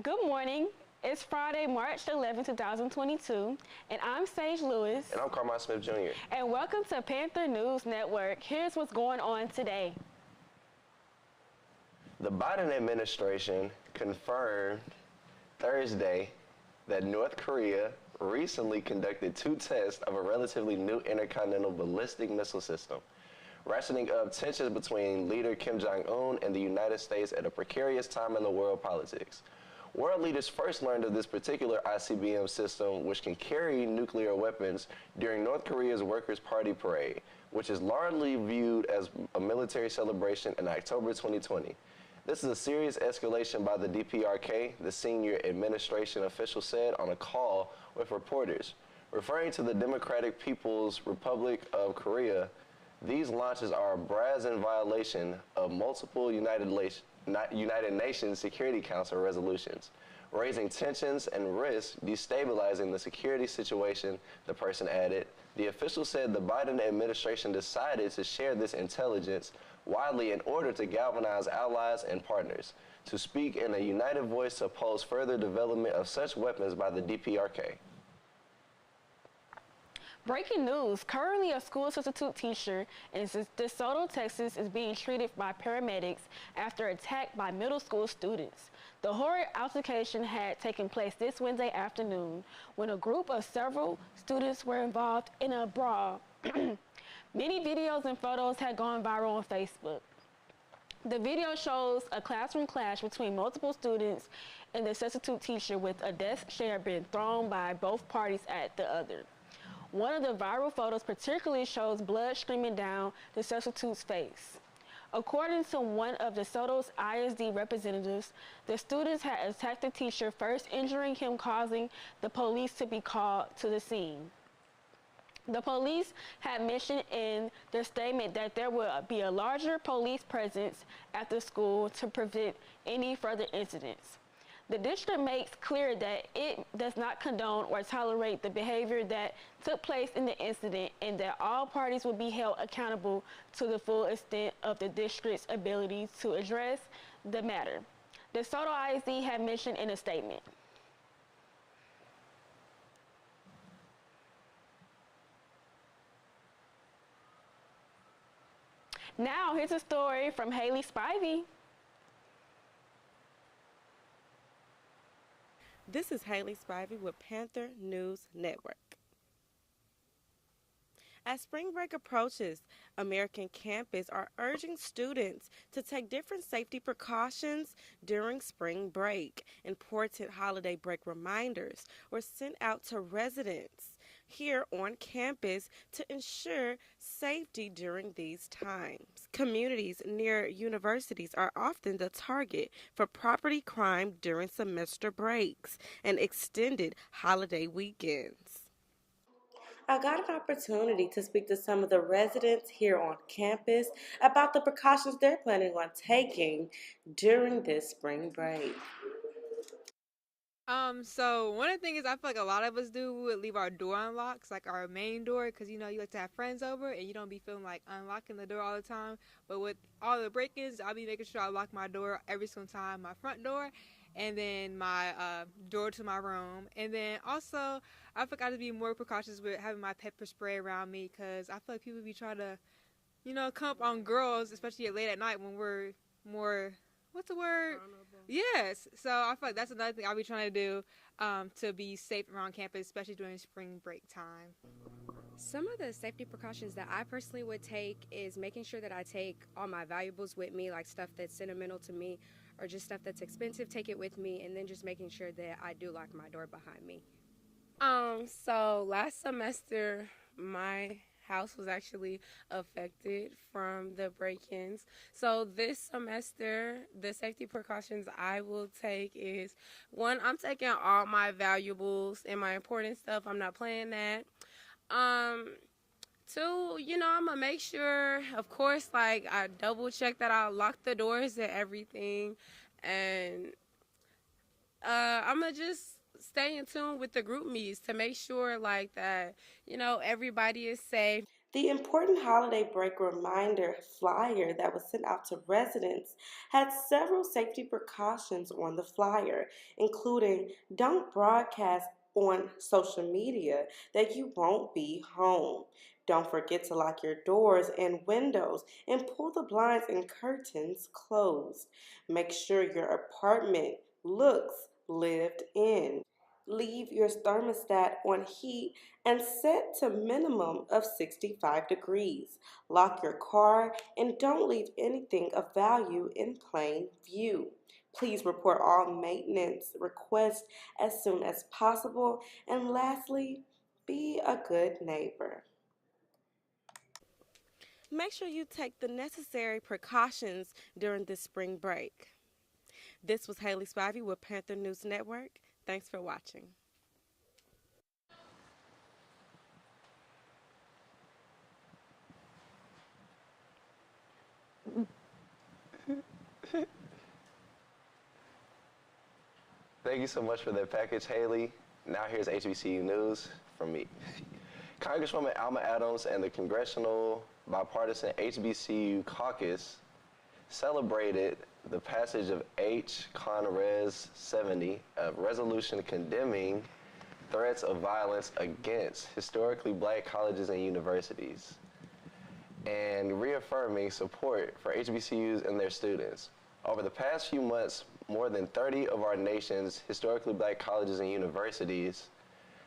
Good morning. It's Friday, March 11, 2022, and I'm Sage Lewis. And I'm Carmine Smith Jr. And welcome to Panther News Network. Here's what's going on today. The Biden administration confirmed Thursday that North Korea recently conducted 2 tests of a relatively new intercontinental ballistic missile system, ratcheting up tensions between leader Kim Jong-un and the United States at a precarious time in the world politics. World leaders first learned of this particular ICBM system, which can carry nuclear weapons, during North Korea's Workers' Party Parade, which is largely viewed as a military celebration in October 2020. This is a serious escalation by the DPRK, the senior administration official said on a call with reporters. Referring to the Democratic People's Republic of Korea, these launches are a brazen violation of multiple United Nations Security Council resolutions, raising tensions and risk destabilizing the security situation, the person added. The official said the Biden administration decided to share this intelligence widely in order to galvanize allies and partners, to speak in a united voice to oppose further development of such weapons by the DPRK. Breaking news. Currently, a school substitute teacher in DeSoto, Texas is being treated by paramedics after attack by middle school students. The horrid altercation had taken place this Wednesday afternoon when a group of several students were involved in a brawl. Many videos and photos had gone viral on Facebook. The video shows a classroom clash between multiple students and the substitute teacher, with a desk chair being thrown by both parties at the other. One of the viral photos particularly shows blood streaming down the substitute's face. According to one of DeSoto's ISD representatives, the students had attacked the teacher, first injuring him, causing the police to be called to the scene. The police had mentioned in their statement that there will be a larger police presence at the school to prevent any further incidents. The district makes clear that it does not condone or tolerate the behavior that took place in the incident, and that all parties will be held accountable to the full extent of the district's ability to address the matter, DeSoto ISD had mentioned in a statement. Now, here's a story from Haley Spivey. This is Haley Spivey with Panther News Network. As spring break approaches, American campus are urging students to take different safety precautions during spring break. Important holiday break reminders were sent out to residents here on campus to ensure safety during these times. Communities near universities are often the target for property crime during semester breaks and extended holiday weekends. I got an opportunity to speak to some of the residents here on campus about the precautions they're planning on taking during this spring break. So one of the things I feel like a lot of us do, we would leave our door unlocked, like our main door, because you like to have friends over and you don't be feeling like unlocking the door all the time. But with all the break-ins, I'll be making sure I lock my door every single time, my front door, and then my door to my room. And then also, I feel like I have to be more precautious with having my pepper spray around me, because I feel like people be trying to, come up on girls, especially late at night when we're more, what's the word? Yes. So I feel like that's another thing I'll be trying to do to be safe around campus, especially during spring break time. Some of the safety precautions that I personally would take is making sure that I take all my valuables with me, like stuff that's sentimental to me or just stuff that's expensive, take it with me, and then just making sure that I do lock my door behind me. So last semester, my house was actually affected from the break-ins. So this semester, the safety precautions I will take is, one, I'm taking all my valuables and my important stuff. I'm not playing that. Two, I'm gonna make sure, of course, like I double check that I lock the doors and everything, and I'm gonna just stay in tune with the group meets to make sure like that, everybody is safe. The important holiday break reminder flyer that was sent out to residents had several safety precautions on the flyer, including don't broadcast on social media that you won't be home. Don't forget to lock your doors and windows and pull the blinds and curtains closed. Make sure your apartment looks lived in. Leave your thermostat on heat and set to minimum of 65 degrees. Lock your car and don't leave anything of value in plain view. Please report all maintenance requests as soon as possible. And lastly, be a good neighbor. Make sure you take the necessary precautions during this spring break. This was Haley Spivey with Panther News Network. Thanks for watching. Thank you so much for that package, Haley. Now here's HBCU news from me. Congresswoman Alma Adams and the Congressional Bipartisan HBCU Caucus celebrated the passage of H. Con Res. 70, a resolution condemning threats of violence against historically black colleges and universities, and reaffirming support for HBCUs and their students. Over the past few months, more than 30 of our nation's historically black colleges and universities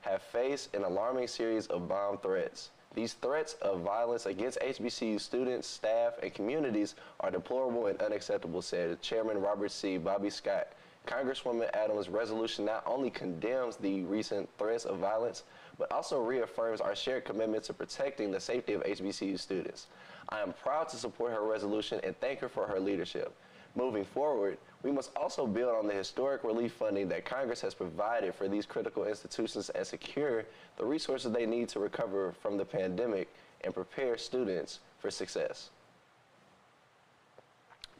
have faced an alarming series of bomb threats. These threats of violence against HBCU students, staff, and communities are deplorable and unacceptable, said Chairman Robert C. Bobby Scott. Congresswoman Adams' resolution not only condemns the recent threats of violence, but also reaffirms our shared commitment to protecting the safety of HBCU students. I am proud to support her resolution and thank her for her leadership. Moving forward, we must also build on the historic relief funding that Congress has provided for these critical institutions and secure the resources they need to recover from the pandemic and prepare students for success.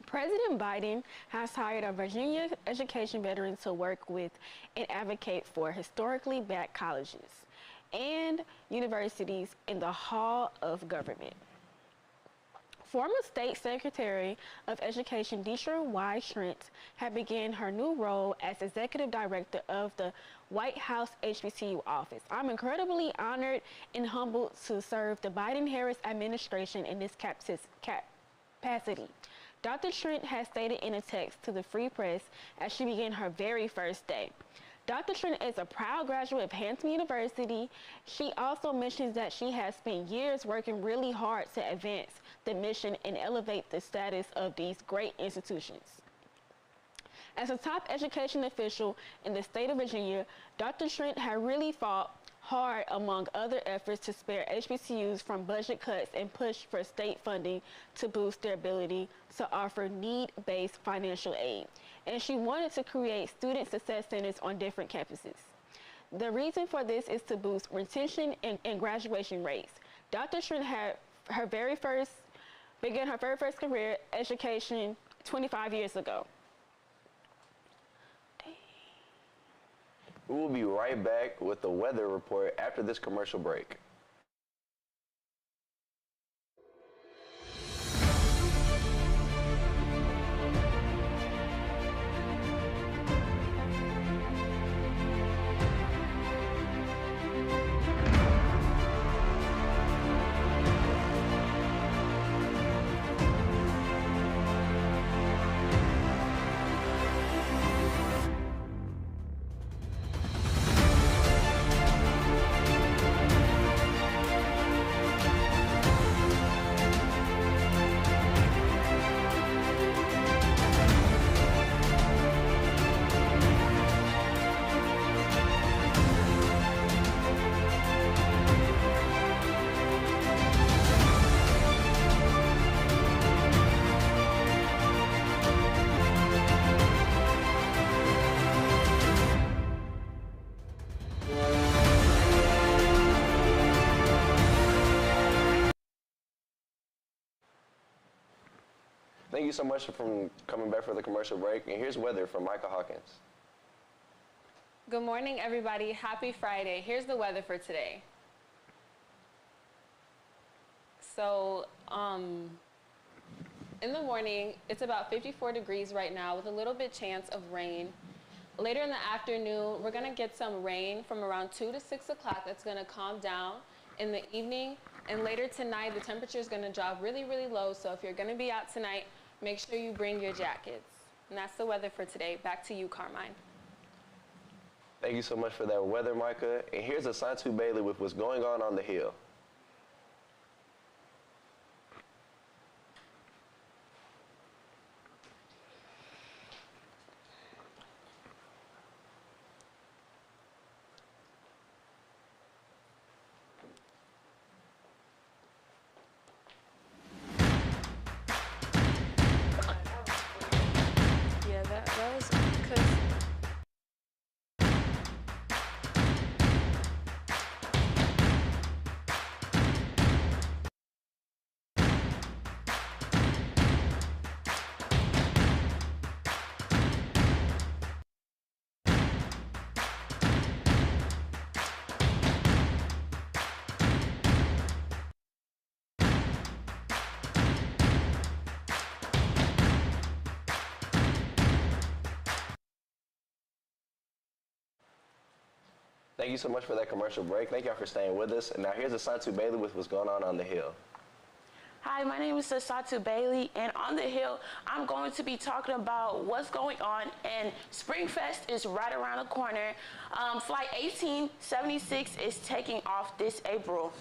President Biden has hired a Virginia education veteran to work with and advocate for historically black colleges and universities in the Hall of Government. Former State Secretary of Education Deidre Y. Trent had begun her new role as Executive Director of the White House HBCU office. I'm incredibly honored and humbled to serve the Biden-Harris administration in this capacity. Dr. Trent has stated in a text to the Free Press as she began her very first day. Dr. Trent is a proud graduate of Hampton University. She also mentions that she has spent years working really hard to advance the mission and elevate the status of these great institutions. As a top education official in the state of Virginia, Dr. Trent had really fought hard among other efforts to spare HBCUs from budget cuts and push for state funding to boost their ability to offer need-based financial aid. And she wanted to create student success centers on different campuses. The reason for this is to boost retention and graduation rates. Dr. Trent had began her very first career education 25 years ago. We will be right back with the weather report after this commercial break. Thank you so much for coming back for the commercial break. And here's weather from Michael Hawkins. Good morning, everybody. Happy Friday. Here's the weather for today. So, in the morning, it's about 54 degrees right now with a little bit chance of rain. Later in the afternoon, we're gonna get some rain from around 2 to 6 o'clock. That's gonna calm down in the evening. And later tonight, the temperature is gonna drop really, really low. So if you're gonna be out tonight, make sure you bring your jackets. And that's the weather for today. Back to you, Carmine. Thank you so much for that weather, Micah. And here's Asantu Bailey with what's going on the Hill. Yeah, that was because Thank you so much for that commercial break. Thank y'all for staying with us. And now here's Asantu Bailey with what's going on the Hill. Hi, my name is Sasatu Bailey, and on the Hill, I'm going to be talking about what's going on, and Springfest is right around the corner. Flight 1876 is taking off this April.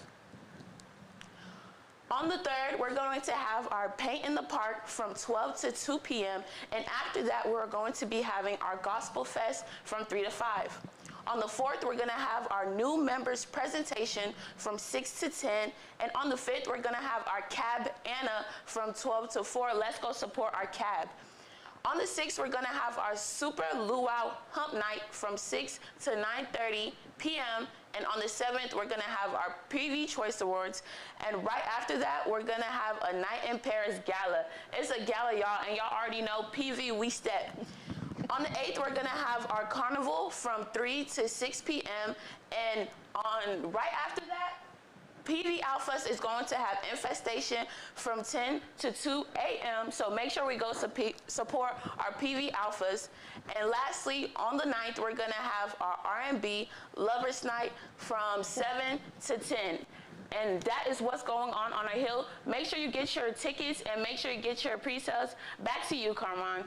On the 3rd, we're going to have our Paint in the Park from 12 to 2 p.m., and after that, we're going to be having our Gospel Fest from 3 to 5. On the 4th, we're gonna have our new members presentation from 6 to 10. And on the 5th, we're gonna have our Cab Anna from 12 to 4. Let's go support our cab. On the 6th, we're gonna have our Super Luau Hump Night from 6 to 9:30 p.m. And on the 7th, we're gonna have our PV Choice Awards. And right after that, we're gonna have a Night in Paris Gala. It's a gala, y'all, and y'all already know PV, we step. On the 8th, we're gonna have our carnival from 3 to 6 p.m. And right after that, PV Alphas is going to have Infestation from 10 to 2 a.m. So make sure we go support our PV Alphas. And lastly, on the 9th, we're gonna have our R&B Lovers Night from 7 to 10. And that is what's going on our Hill. Make sure you get your tickets and make sure you get your pre-sales. Back to you, Carmine.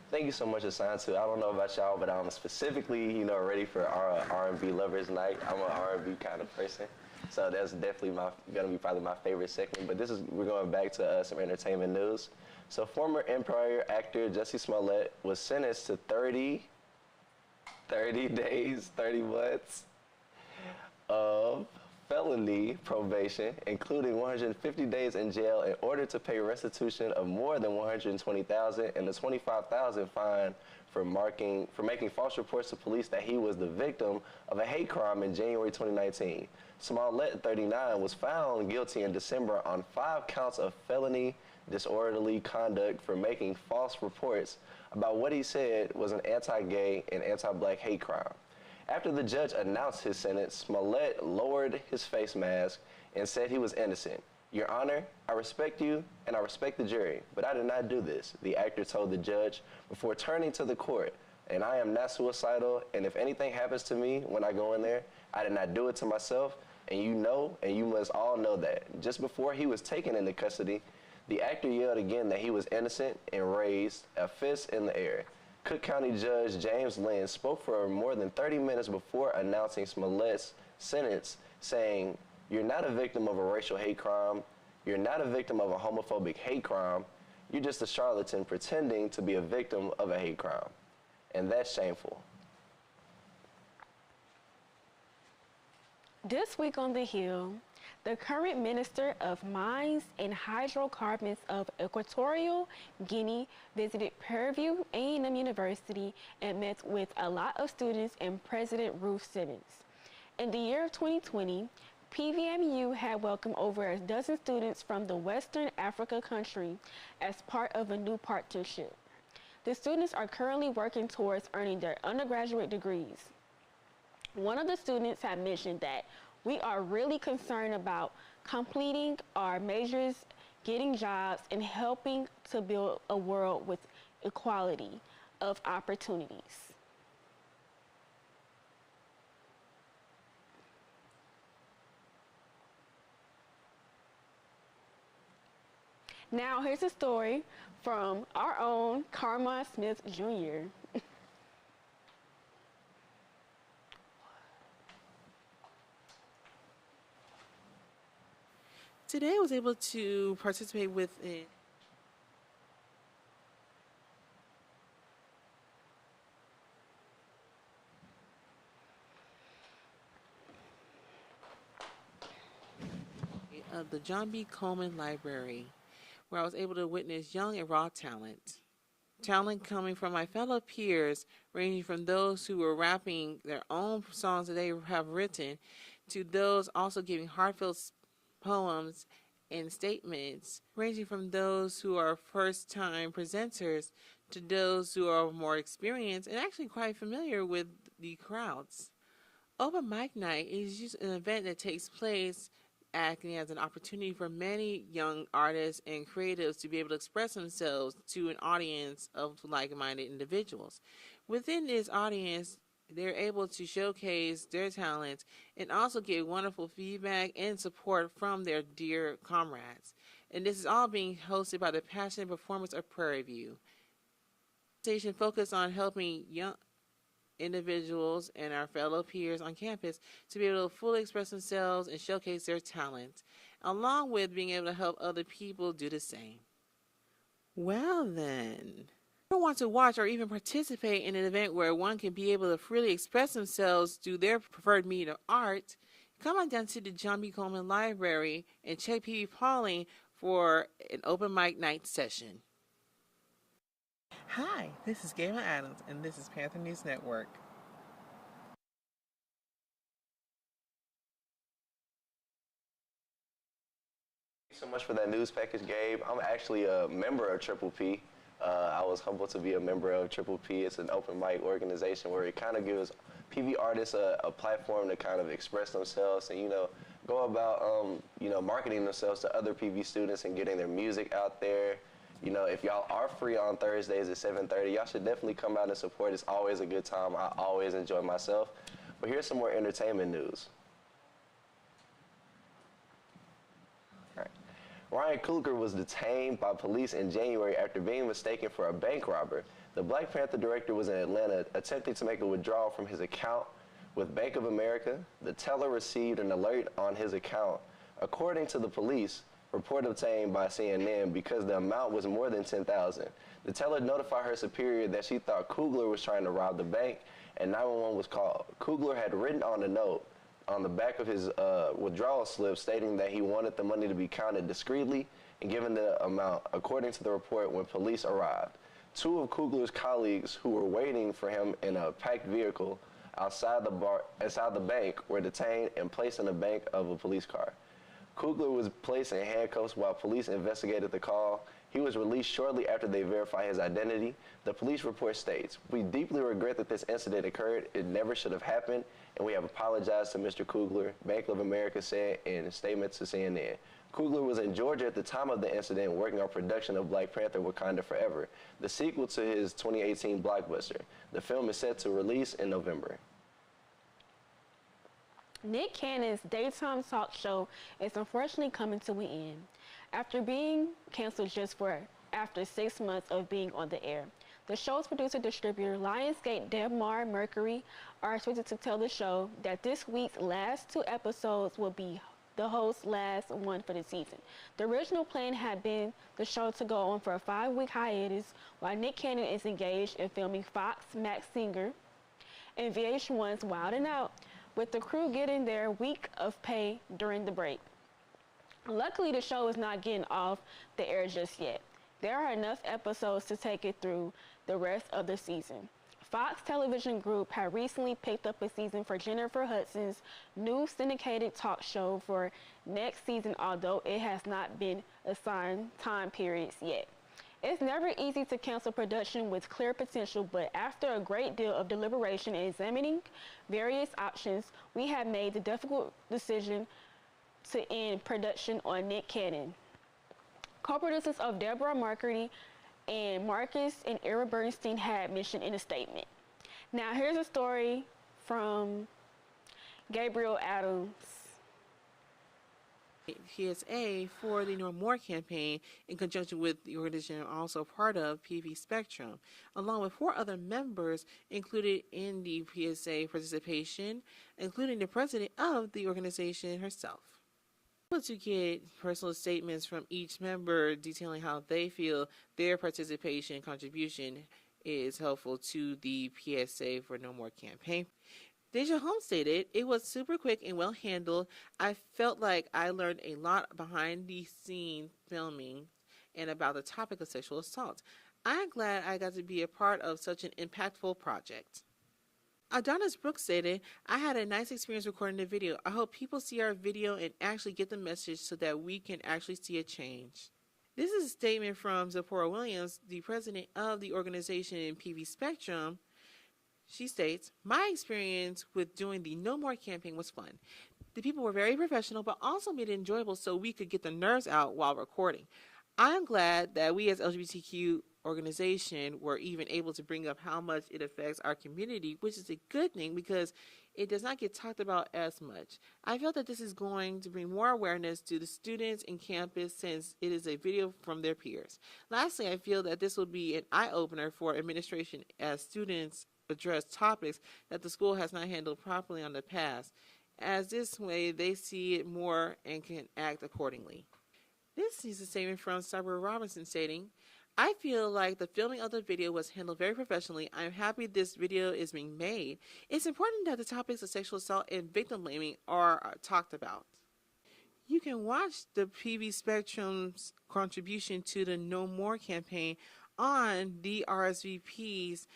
Thank you so much, Asantu. I don't know about y'all, but I'm specifically, ready for our R&B Lovers Night. I'm an R&B kind of person, so that's definitely gonna be probably my favorite segment. But we're going back to some entertainment news. So former Empire actor Jussie Smollett was sentenced to 30 days, 30 months of felony probation, including 150 days in jail in order to pay restitution of more than $120,000 and a $25,000 fine for making false reports to police that he was the victim of a hate crime in January 2019. Smollett, 39, was found guilty in December on 5 counts of felony disorderly conduct for making false reports about what he said was an anti-gay and anti-black hate crime. After the judge announced his sentence, Smollett lowered his face mask and said he was innocent. Your Honor, I respect you and I respect the jury, but I did not do this, the actor told the judge before turning to the court. And I am not suicidal, and if anything happens to me when I go in there, I did not do it to myself, and you know, and you must all know that. Just before he was taken into custody, the actor yelled again that he was innocent and raised a fist in the air. Cook County Judge James Lynn spoke for more than 30 minutes before announcing Smollett's sentence, saying, "You're not a victim of a racial hate crime. You're not a victim of a homophobic hate crime. You're just a charlatan pretending to be a victim of a hate crime." And that's shameful. This week on the Hill, the current Minister of Mines and Hydrocarbons of Equatorial Guinea visited Prairie View A&M University and met with a lot of students and President Ruth Simmons. In the year of 2020, PVMU had welcomed over a dozen students from the Western Africa country as part of a new partnership. The students are currently working towards earning their undergraduate degrees. One of the students had mentioned that We are really concerned about completing our majors, getting jobs, and helping to build a world with equality of opportunities. Now, here's a story from our own Carmine Smith Jr. Today I was able to participate with the John B. Coleman Library, where I was able to witness young and raw talent. Talent coming from my fellow peers, ranging from those who were rapping their own songs that they have written, to those also giving heartfelt poems and statements, ranging from those who are first-time presenters to those who are more experienced and actually quite familiar with the crowds. Open Mic Night is just an event that takes place acting as an opportunity for many young artists and creatives to be able to express themselves to an audience of like-minded individuals. Within this audience, they're able to showcase their talents and also get wonderful feedback and support from their dear comrades. And this is all being hosted by the Passionate Performance of Prairie View. The station focused on helping young individuals and our fellow peers on campus to be able to fully express themselves and showcase their talent, along with being able to help other people do the same. Well then, if you want to watch or even participate in an event where one can be able to freely express themselves through their preferred medium of art, come on down to the John B. Coleman Library and check P.B. Pauling for an open mic night session. Hi, this is Gayla Adams, and this is Panther News Network. Thank you so much for that news package, Gabe. I'm actually a member of Triple P. I was humbled to be a member of Triple P. It's an open mic organization where it kind of gives PV artists a platform to kind of express themselves and, go about, marketing themselves to other PV students and getting their music out there. If y'all are free on Thursdays at 7:30, y'all should definitely come out and support. It's always a good time. I always enjoy myself. But here's some more entertainment news. All right. Ryan Coogler was detained by police in January after being mistaken for a bank robber. The Black Panther director was in Atlanta attempting to make a withdrawal from his account with Bank of America. The teller received an alert on his account. According to the police, report obtained by CNN, because the amount was more than $10,000. The teller notified her superior that she thought Coogler was trying to rob the bank, and 911 was called. Coogler had written on a note on the back of his withdrawal slip stating that he wanted the money to be counted discreetly and given the amount, according to the report, when police arrived. Two of Coogler's colleagues who were waiting for him in a packed vehicle outside the bank were detained and placed in the back of a police car. Coogler was placed in handcuffs while police investigated the call. He was released shortly after they verified his identity. The police report states, "We deeply regret that this incident occurred. It never should have happened, and we have apologized to Mr. Coogler," Bank of America said in a statement to CNN. Coogler was in Georgia at the time of the incident working on production of Black Panther Wakanda Forever, the sequel to his 2018 blockbuster. The film is set to release in November. Nick Cannon's daytime talk show is unfortunately coming to an end after being canceled after 6 months of being on the air. The show's producer-distributor, Lionsgate Debmar Mercury, are expected to tell the show that this week's last 2 episodes will be the host's last one for the season. The original plan had been the show to go on for a 5-week hiatus while Nick Cannon is engaged in filming Fox Max Singer and VH1's Wild 'N Out, with the crew getting their week of pay during the break. Luckily, the show is not getting off the air just yet. There are enough episodes to take it through the rest of the season. Fox Television Group had recently picked up a season for Jennifer Hudson's new syndicated talk show for next season, although it has not been assigned time periods yet. It's never easy to cancel production with clear potential, but after a great deal of deliberation and examining various options, we have made the difficult decision to end production on Nick Cannon. Co-producers of Deborah Marketing and Marcus and Ira Bernstein had mentioned in a statement. Now here's a story from Gabriel Adams. PSA for the No More campaign in conjunction with the organization also part of PV Spectrum, along with 4 other members included in the PSA participation, including the president of the organization herself. To get personal statements from each member detailing how they feel their participation and contribution is helpful to the PSA for No More campaign. Deja Holmes stated, "It was super quick and well handled. I felt like I learned a lot behind the scene filming and about the topic of sexual assault. I'm glad I got to be a part of such an impactful project." Adonis Brooks stated, "I had a nice experience recording the video. I hope people see our video and actually get the message so that we can actually see a change." This is a statement from Zipporah Williams, the president of the organization in PV Spectrum. She states, "My experience with doing the No More campaign was fun. The people were very professional, but also made it enjoyable so we could get the nerves out while recording. I'm glad that we as LGBTQ organization were even able to bring up how much it affects our community, which is a good thing because it does not get talked about as much. I feel that this is going to bring more awareness to the students in campus since it is a video from their peers. Lastly, I feel that this will be an eye-opener for administration as students address topics that the school has not handled properly in the past, as this way they see it more and can act accordingly." This is a statement from Cyber Robinson stating, "I feel like the filming of the video was handled very professionally. I'm happy this video is being made. It's important that the topics of sexual assault and victim blaming are talked about." You can watch the PV Spectrum's contribution to the No More campaign on the RSVP's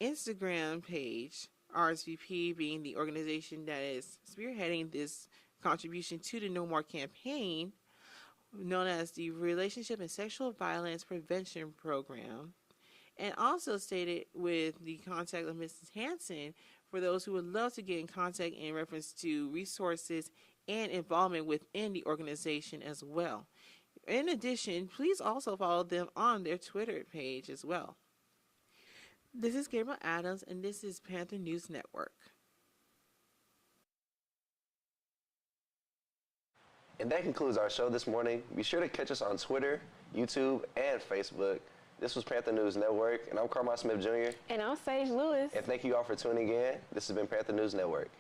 Instagram page, RSVP being the organization that is spearheading this contribution to the No More campaign, known as the Relationship and Sexual Violence Prevention Program, and also stated with the contact of Mrs. Hanson for those who would love to get in contact in reference to resources and involvement within the organization as well. In addition, please also follow them on their Twitter page as well. This is Gabriel Adams, and this is Panther News Network. And that concludes our show this morning. Be sure to catch us on Twitter, YouTube, and Facebook. This was Panther News Network, and I'm Carmine Smith Jr. And I'm Sage Lewis. And thank you all for tuning in. This has been Panther News Network.